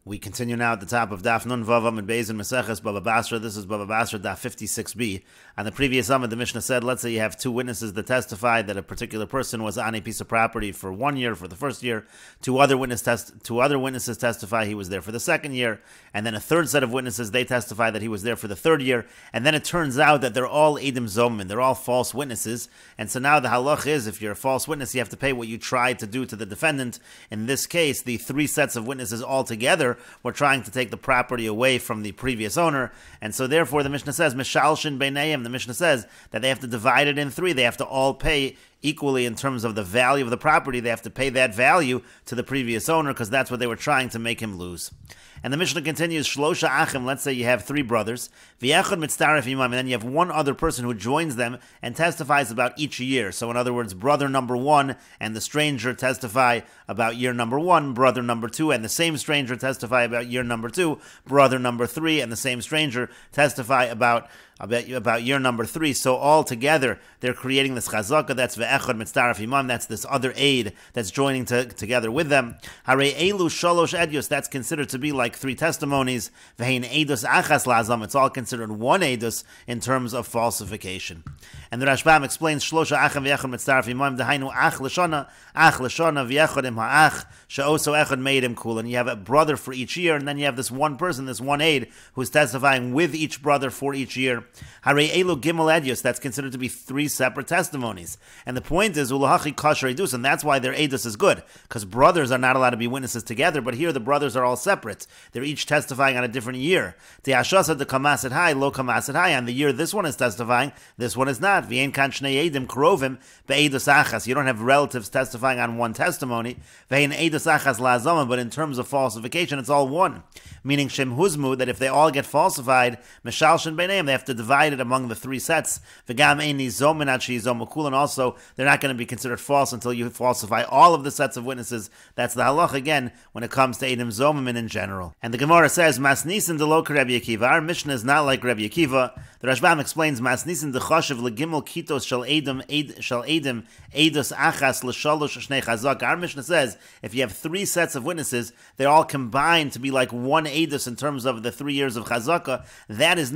We continue now at the top of Daf Nun Vavam and Beis and Maseches Baba Basra. This is Baba Basra Daf 56b. On the previous Amud, the Mishnah said, let's say you have two witnesses that testify that a particular person was on a piece of property for 1 year for the first year. Two other witnesses testify he was there for the second year, and then a third set of witnesses, they testify that he was there for the third year. And then it turns out that they're all Eidim Zomin, they're all false witnesses. And so now the halach is, if you're a false witness, you have to pay what you tried to do to the defendant. In this case, the three sets of witnesses all together were trying to take the property away from the previous owner, and so therefore the Mishnah says, Mishalshin Beinayim, the Mishnah says that they have to divide it in three, they have to all pay equally in terms of the value of the property, they have to pay that value to the previous owner, because that's what they were trying to make him lose. And the Mishnah continues, Shlosha Achim, let's say you have three brothers, V'yechad mitztaref imam, and then you have one other person who joins them and testifies about each year. So in other words, brother number one and the stranger testify about year number one, brother number two and the same stranger testify about year number two, brother number three and the same stranger testify about year number three. So all together, they're creating this chazaka, that's ve'echad mitztaref imam, that's this other aid that's joining together with them. Harei elu shalosh edyos, that's considered to be like three testimonies. Ve'hein edus achas lazam, it's all considered one edus in terms of falsification. And the Rashbam explains, Shlosha achim ve'echad mitztaref imam, dehainu ach l'shana ve'echad im ha'ach, she'oso echad meidim kul. And you have a brother for each year, and then you have this one person, this one aid, who's testifying with each brother for each year. Harei elu gimel edyos, that's considered to be three separate testimonies. And the point is, ulahachi kasher edus, and that's why their edus is good, because brothers are not allowed to be witnesses together, but here the brothers are all separate. They're each testifying on a different year. Te'ashasa de kamaset hai, lo kamaset hai, on the year this one is testifying, this one is not. V'yein kan shnei edim krovim be'edus achas, you don't have relatives testifying on one testimony. V'yein edus achas la'azama, but in terms of falsification, it's all one. Meaning shem huzmu, that if they all get falsified, meshalshin beinayim, they have to divide it among the three sets. V'gam eini zomin ad she'izom ukul, and also they're not going to be considered false until you falsify all of the sets of witnesses. That's the halach again when it comes to edim zomim in general. And the Gemara says, Mas nisan delo Rabbi Akiva. Our Mishnah is not like Rabbi Akiva. The Rashbam explains, Mas nisan dechashiv legimel kitos shel edim edus achas l'shalosh shnei chazak. Our Mishnah says, if you have three sets of witnesses, they're all combined to be like one edus in terms of the 3 years of chazaka. That is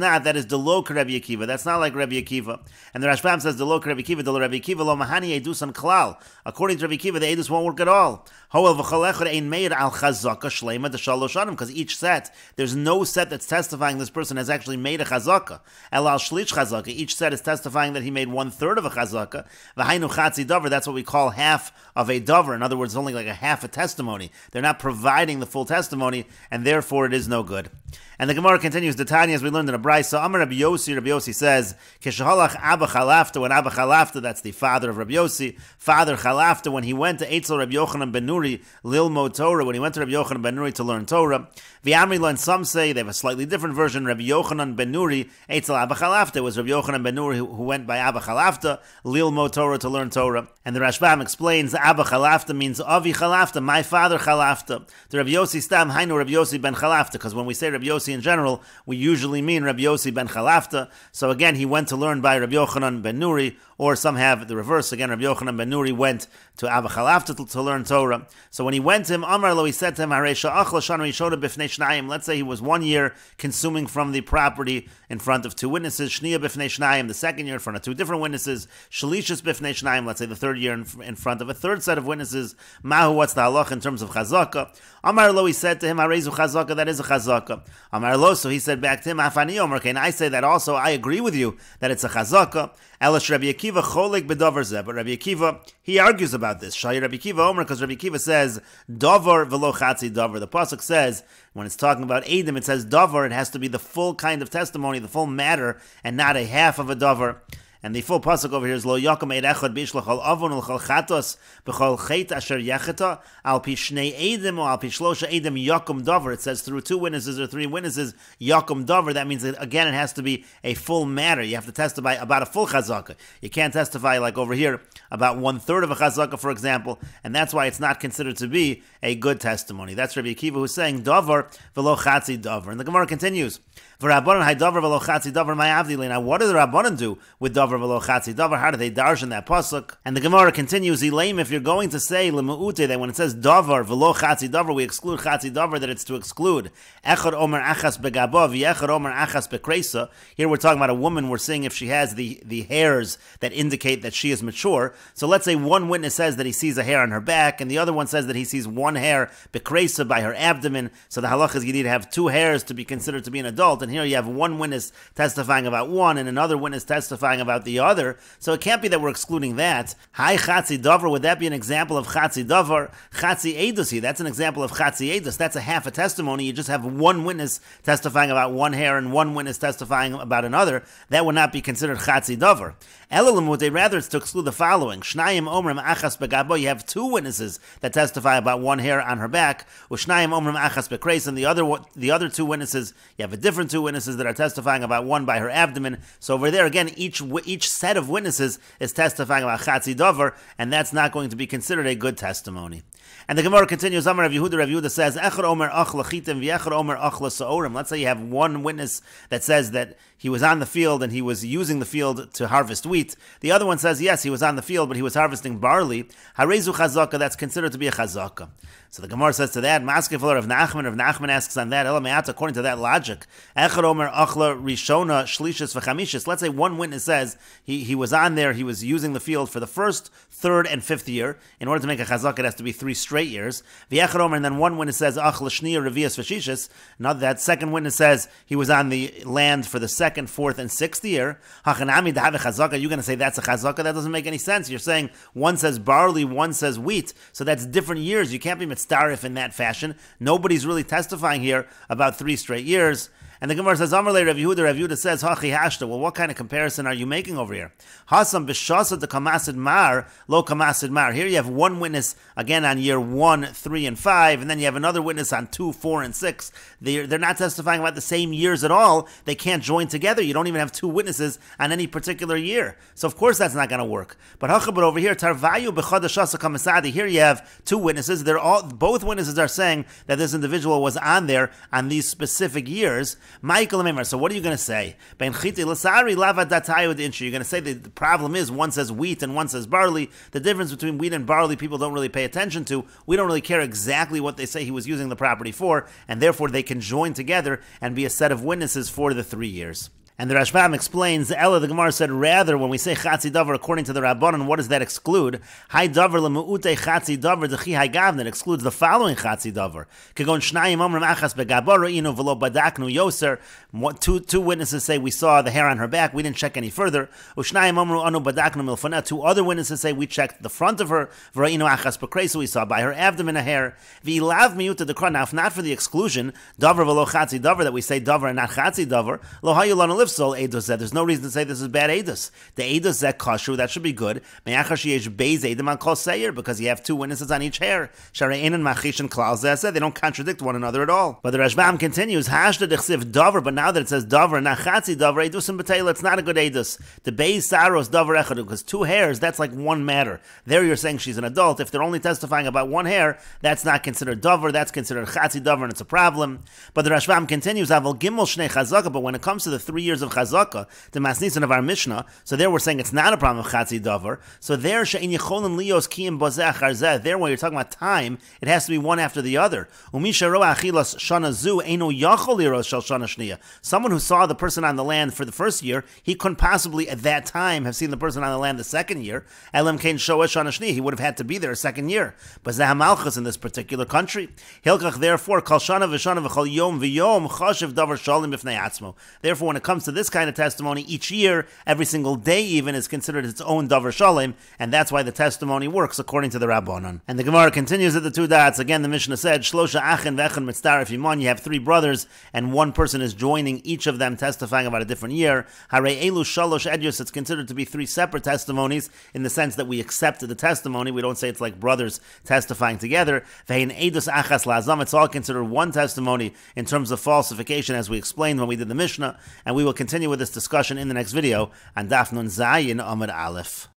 delo Rabbi Akiva. That's not like Rabbi Akiva. And the Rashbam says, delo Rabbi Akiva, delo Rabbi Akiva lo mahani edusan klal. According to Rabbi Akiva, the edus won't work at all. Hoel v'chol echad ein meir al chazaka shleima de shalosh anim, because each set, there's no set that's testifying this person has actually made a chazaka. El al shlich chazaka, each set is testifying that he made 1/3 of a chazaka. V'hainu chatzi davar, that's what we call half of a davar. In other words, only like a half a testimony. They're not providing the full testimony, and therefore it is no good. And the Gemara continues, the Tanya, as we learned in a Brisa, Amar Rabbi Yossi says, Keshahalach Abba Chalafta, when Abba Chalafta, that's the father of Rabbi Yossi, father Chalafta, when he went to Eitzel Rabbi Yochanan ben Nuri, Lilmo Torah, when he went to Rabbi Yochanan ben Nuri to learn Torah, V'Amri, and some say, they have a slightly different version, Rabbi Yochanan ben Nuri, Eitzel Abba Chalafta, it was Rabbi Yochanan ben Nuri who went by Abba Chalafta, Lilmo Torah to learn Torah. And the Rashbam explains, Abba Chalafta means Avi Chalafta, my father Chalafta. The Rabbi Yossi Stam, Hainu Rabbi Yossi ben Chalafta, because when we say Rabbi Yossi in general, we usually mean Rabbi Yossi ben Chalafta. So again, he went to learn by Rabbi Yochanan ben Nuri, or some have the reverse. Again, Rabbi Yochanan ben Nuri went to Abba Chalafta to learn Torah. So when he went to him, Amar lo, he said to him, let's say he was 1 year consuming from the property in front of two witnesses, Shniya b'fnei shnayim, the second year in front of two different witnesses, Shalishas b'fnei shnayim, let's say the third year in front of a third set of witnesses, Mahu, what's the halach in terms of chazaka? Amar lo, he said to him, Arezu chazaka, that is a chazaka. Amar lo, so he said back to him, Afani Omer, and I say that also, I agree with you that it's a chazaka. Elish Rabbi Akiva cholik b'davar zeh, but Rabbi Akiva, he argues about this. Shai Rabbi Akiva Omer, because Rabbi Akiva says, davar v'lo chatzi davar. The pasuk says, when it's talking about Eidim, it says davar, it has to be the full kind of testimony, the full matter, and not a half of a davar. And the full pasuk over here is Lo Yakum Eid Echad B'Ishlach Al Avon L'Chol Chatos B'Chol Chet Asher Yecheta Al Pi Shnei Eidim or Al Pi Shlosha Eidim Yakum Davar. It says through two witnesses or three witnesses Yakum Davar. That means that again it has to be a full matter. You have to testify about a full chazaka. You can't testify like over here about 1/3 of a chazaka, for example, and that's why it's not considered to be a good testimony. That's Rabbi Akiva who's saying Davar V'Lo Chatzi Davar. And the Gemara continues. Now what do the Rabbanan do with Davar davar v'lo chatzi davar. How do they darshan that pasuk? And the Gemara continues, Elaim, if you're going to say lemu'ute, that when it says davar v'lo chatzi davar, we exclude chatzi davar, that it's to exclude echad omer achas begabo v'echad omer achas bekreisa. Here we're talking about a woman. We're seeing if she has the hairs that indicate that she is mature. So let's say one witness says that he sees a hair on her back, and the other one says that he sees one hair bekreisa by her abdomen. So the halach is you need to have two hairs to be considered to be an adult. And here you have one witness testifying about one and another witness testifying about the other. So it can't be that we're excluding that. Hi chatzi davar, would that be an example of chatzi davar? Chatzi eidus, that's an example of chatzi eidus. That's a half a testimony. You just have one witness testifying about one hair and one witness testifying about another. That would not be considered chatzi davar. Elalamute, rather it's to exclude the following. Shnayim omrim achas begabo, you have two witnesses that testify about one hair on her back. Ushnayim omrim achas bekreis, and the other two witnesses, you have a different two witnesses that are testifying about one by her abdomen. So over there again, each set of witnesses is testifying about chatzi davar, and that's not going to be considered a good testimony. And the Gemara continues, Amar Rav Yehuda says, Echad omer ach lachitim v'echad omer ach l'sa'orim. Let's say you have one witness that says that he was on the field and he was using the field to harvest wheat. The other one says, yes, he was on the field, but he was harvesting barley. Harezu chazaka, that's considered to be a chazaka. So the Gemara says to that, Maskefler of Nachman asks on that, Elameat, according to that logic, Echad omer achla rishona shlishis v'chamishis. Let's say one witness says he was on there, he was using the field for the first, third, and fifth year. In order to make a chazaka, it has to be 3 straight years. V'echad omer, and then one witness says, achla shniya revias v'shishis. Now that second witness says he was on the land for the second, fourth, and sixth year. Hachanami da'ave chazaka. You're going to say that's a chazaka? That doesn't make any sense. You're saying one says barley, one says wheat. So that's different years. You can't be mitzdarif in that fashion. Nobody's really testifying here about 3 straight years. And the Gemara says, Amar le Rav Yehuda says, Hachi hashta. Well, what kind of comparison are you making over here? Hasam b'shasa de kamasid mar, lo kamasid mar. Here you have one witness, again, on year 1, 3, and 5, and then you have another witness on 2, 4, and 6. They're not testifying about the same years at all. They can't join together. You don't even have 2 witnesses on any particular year. So, of course, that's not going to work. But over here, tarvayu b'chadashasa kamasadi. Here you have 2 witnesses. Both witnesses are saying that this individual was on there on these specific years. Michael, so what are you going to say? You're going to say the problem is one says wheat and one says barley. The difference between wheat and barley people don't really pay attention to. We don't really care exactly what they say he was using the property for, and therefore they can join together and be a set of witnesses for the 3 years. And the Rashbam explains, Ella, the Gemara said, rather, when we say chatzi davar, according to the Rabbanan, what does that exclude? Hai davar lemu'ute chatzi davar dechi hai gavna. It excludes the following chatzi davar. Kegon shnayim omrim achas begabor inu v'lo badaknu yoser. Two witnesses say we saw the hair on her back, we didn't check any further. Ushnayim omru anu badaknu milfana. 2 other witnesses say we checked the front of her. V'ra'inu achas bekreis, we saw by her abdomen a hair. V'ilav miuta dekra. Now, if not for the exclusion, davar v'lo chatzi davar, that we say davar and not chatzi davar, lo hayu lanu lifsol edus zeh. There's no reason to say this is bad edus. The edus zeh kashu, that should be good. Me'achar sheyesh beis edim on kol seir, because you have 2 witnesses on each hair. Sharein and machish and klal zeh, they don't contradict one another at all. But the Rashbam continues, hashda dechsiv davar, but now that it says davar and not chatzi davar, edus and betayla, it's not a good edus. The beis saros davar echad, because 2 hairs, that's like one matter. There you're saying she's an adult. If they're only testifying about 1 hair, that's not considered davar, that's considered chatzi davar, and it's a problem. But the Rashbam continues, aval gimel shnei chazaka, but when it comes to the 3 years of chazaka, the masnisan of our Mishnah, so there we're saying it's not a problem of chatzi davar. So there, she'in yicholim lios kiyim bozeh achar zeh, there when you're talking about time, it has to be one after the other. Umisha roa achilas shana zu eino yachol liros shel shana shniya. Someone who saw the person on the land for the first year, he couldn't possibly at that time have seen the person on the land the second year. Elam kain shoa shana shniya, he would have had to be there a second year. But zeh malchus in this particular country. Hilkach therefore kol shana v'shana v'chol yom v'yom chashiv davar shalim b'fnei atzmo. Therefore, when it comes to this kind of testimony, each year, every single day even, is considered its own davar shalim, and that's why the testimony works according to the Rabbanan. And the Gemara continues at the 2 dots. Again, the Mishnah said, Shlosha achin v'echan mitzdarif imon. You have 3 brothers, and 1 person is joining each of them, testifying about a different year. Harei elu shalosh edyos. It's considered to be 3 separate testimonies in the sense that we accept the testimony. We don't say it's like brothers testifying together. Ve'in edus achas la'azam. It's all considered one testimony in terms of falsification, as we explained when we did the Mishnah, and we will continue with this discussion in the next video on Daf Nun Zayin Amud Aleph.